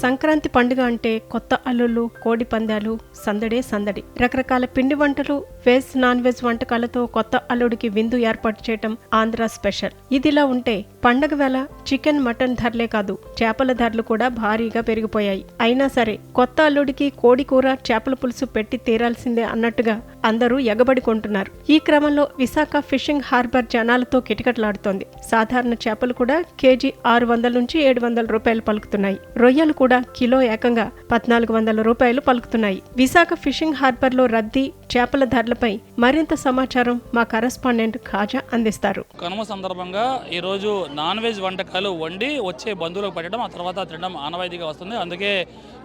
సంక్రాంతి పండుగ అంటే కొత్త అల్లుళ్ళు, కోడి పందాలు, సందడే సందడి. రకరకాల పిండి వంటలు, వెజ్ నాన్ వెజ్ వంటకాలతో కొత్త అల్లుడికి విందు ఏర్పాటు చేయటం ఆంధ్ర స్పెషల్. ఇదిలా ఉంటే పండగ వేళ చికెన్, మటన్ ధరలే కాదు చేపల ధరలు కూడా భారీగా పెరిగిపోయాయి. అయినా సరే కొత్త అల్లుడికి కోడి కూర, చేపల పులుసు పెట్టి తీరాల్సిందే అన్నట్టుగా అందరూ ఎగబడి కొంటున్నారు. ఈ క్రమంలో విశాఖ ఫిషింగ్ హార్బర్ జనాలతో కిటకిటలాడుతోంది. సాధారణ చేపలు కూడా కేజీ 600 నుంచి 700 రూపాయలు పలుకుతున్నాయి. రొయ్యలు కూడా కిలో ఏకంగా 1400 రూపాయలు పలుకుతున్నాయి. విశాఖ ఫిషింగ్ హార్బర్ లో రద్దీ, చేపల ధరలపై మరింత సమాచారం మా కరెస్పాండెంట్ ఖాజా అందిస్తారు. కనుమ సందర్భంగా ఈ రోజు నాన్ వెజ్ వంటకాలు వండి వచ్చే బంధువులకు పెట్టడం, ఆ తర్వాత తినడం ఆనవాయితీగా వస్తుంది. అందుకే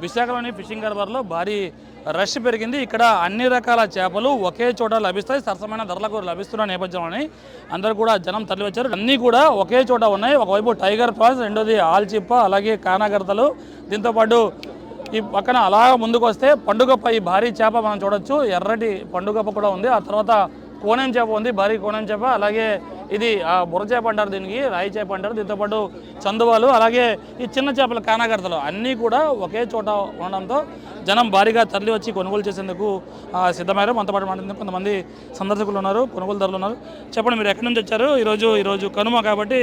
విశాఖలోని ఫిషింగ్ హార్బర్లో భారీ రష్ పెరిగింది. ఇక్కడ అన్ని రకాల చేపలు ఒకే చోట లభిస్తాయి. సరసమైన ధరలకు లభిస్తున్న నేపథ్యంలోని అందరూ కూడా జనం తరలి వచ్చారు. అన్నీ కూడా ఒకే చోట ఉన్నాయి. ఒకవైపు టైగర్ ప్రాన్స్, రెండోది ఆల్చిప్ప, అలాగే కానాగర్తలు, దీంతోపాటు ఈ పక్కన అలా ముందుకు వస్తే పండుగప్ప, ఈ భారీ చేప మనం చూడొచ్చు. ఎర్రటి పండుగప్ప కూడా ఉంది. ఆ తర్వాత కోనేం చేప ఉంది, భారీ కోనేం చేప. అలాగే ఇది బుర్ర చేప అంటారు, దీనికి రాయి చేప అంటారు. దీంతోపాటు చందువాలు, అలాగే ఈ చిన్న చేపల కానాగర్తలు అన్నీ కూడా ఒకే చోట ఉండడంతో జనం భారీగా తరలి వచ్చి కొనుగోలు చేసేందుకు సిద్ధమయ్యారు. మనతో పాటు మాట్లాడుతున్నారు కొంతమంది సందర్శకులు ఉన్నారు, కొనుగోలుదారులు ఉన్నారు. చెప్పండి, మీరు ఎక్కడి నుంచి వచ్చారు? ఈరోజు కనుమ కాబట్టి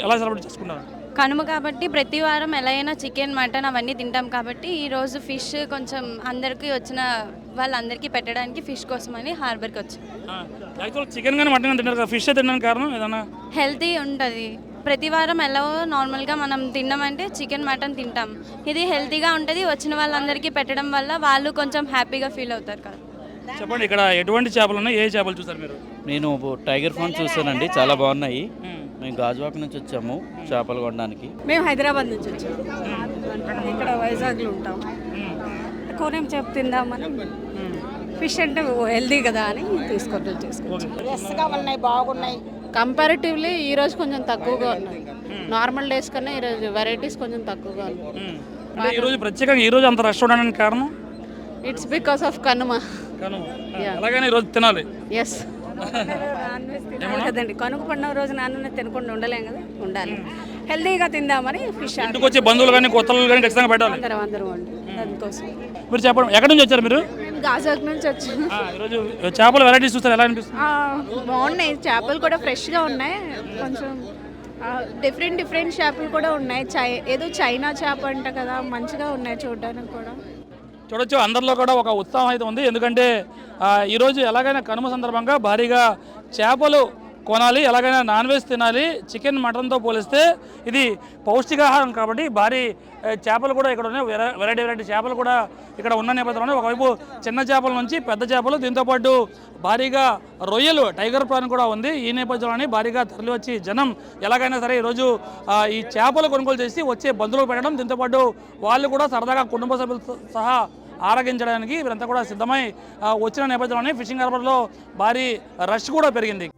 ఎలా సెలబ్రేట్ చేసుకుంటారు? కనుమ కాబట్టి ప్రతి వారం ఎలా అయినా చికెన్, మటన్ అవన్నీ తింటాం కాబట్టి ఈరోజు ఫిష్ కొంచెం అందరికీ వచ్చిన వాళ్ళందరికీ పెట్టడానికి ఫిష్ కోసమని హార్బర్కి వచ్చాం. చికెన్ కానీ మటన్ తింటారు కదా, ఫిష్ తినడానికి కారణం ఏదన్నా? హెల్తీ ఉంటుంది. ప్రతి వారం ఎలా నార్మల్గా మనం తిన్నామంటే చికెన్, మటన్ తింటాం. ఇది హెల్తీగా ఉంటుంది. వచ్చిన వాళ్ళందరికీ పెట్టడం వల్ల వాళ్ళు కొంచెం హ్యాపీగా ఫీల్ అవుతారు కదా. చెప్పండి, ఇక్కడ ఎటువంటి చేపలు ఉన్నాయి, ఏ చేపలు చూసారు మీరు? నేను టైగర్ ఫోన్ చూసానండి, చాలా బాగున్నాయి. మేము గాజువాక నుంచి వచ్చాము చేపలు కొనడానికి. మేము హైదరాబాద్ నుంచి వచ్చాము. ఇక్కడ వైజాగ్లో ఉంటాం. కోనేం చేప తిందామని, ఫిష్ అంటే హెల్దీ కదా అని తీసుకొని ఫ్రెష్గా ఉన్నాయి, బాగున్నాయి. కంపారిటివ్లీ ఈ రోజు కొంచెం తక్కువగా ఉన్నాయి. నార్మల్ డేస్ కన్నా ఈరోజు వెరైటీస్ కొంచెం తక్కువగా ఉన్నాయి. ఈరోజు ప్రత్యేకంగా ఈరోజు అంత రష్ ఉండడానికి కారణం? It's because of Kanuma. అలాగని ఈరోజు తినాలి. ఎస్, నాన్ వెజ్ తినాలి కదండి. కనుక పండుగ రోజు నాన్ వెజ్ తినకుండా ఉండలేం కదా, ఉండాలి. హెల్దీగా తిందామని ఫిష్. ఇంటికి వచ్చే బంధువులు కానీ కొత్త కానీ ఖచ్చితంగా పెట్టాలి. అందరూ అండి, దానికోసం. మీరు చెప్పండి, ఎక్కడి నుంచి వచ్చారు మీరు? గాజాక్ నుంచి వచ్చాను. ఈరోజు చేపల వెరైటీస్ చూస్తారు, ఎలా అనిపిస్తుంది? బాగున్నాయి, చేపలు కూడా ఫ్రెష్గా ఉన్నాయి. కొంచెం డిఫరెంట్ చేపలు కూడా ఉన్నాయి. ఏదో చైనా చేప అంట కదా, మంచిగా ఉన్నాయి చూడడానికి కూడా. చూడొచ్చు, అందరిలో కూడా ఒక ఉత్సాహం అయితే ఉంది. ఎందుకంటే ఈరోజు ఎలాగైనా కనుమ సందర్భంగా భారీగా చేపలు కొనాలి, ఎలాగైనా నాన్ వెజ్ తినాలి. చికెన్, మటన్తో పోలిస్తే ఇది పౌష్టికాహారం కాబట్టి భారీ చేపలు కూడా ఇక్కడ ఉన్నాయి. వెరైటీ చేపలు కూడా ఇక్కడ ఉన్న నేపథ్యంలో ఒకవైపు చిన్న చేపల నుంచి పెద్ద చేపలు, దీంతోపాటు భారీగా రొయ్యలు, టైగర్ ప్రాన్ కూడా ఉంది. ఈ నేపథ్యంలోనే భారీగా తరలి వచ్చి జనం ఎలాగైనా సరే ఈరోజు ఈ చేపలు కొనుగోలు చేసి వచ్చే బంధువులకు పెట్టడం, దీంతోపాటు వాళ్ళు కూడా సరదాగా కుటుంబ సభ్యులతో సహా ఆరగించడానికి వీరంతా కూడా సిద్ధమై వచ్చిన నేపథ్యంలోనే ఫిషింగ్ హార్బర్లో భారీ రష్ కూడా పెరిగింది.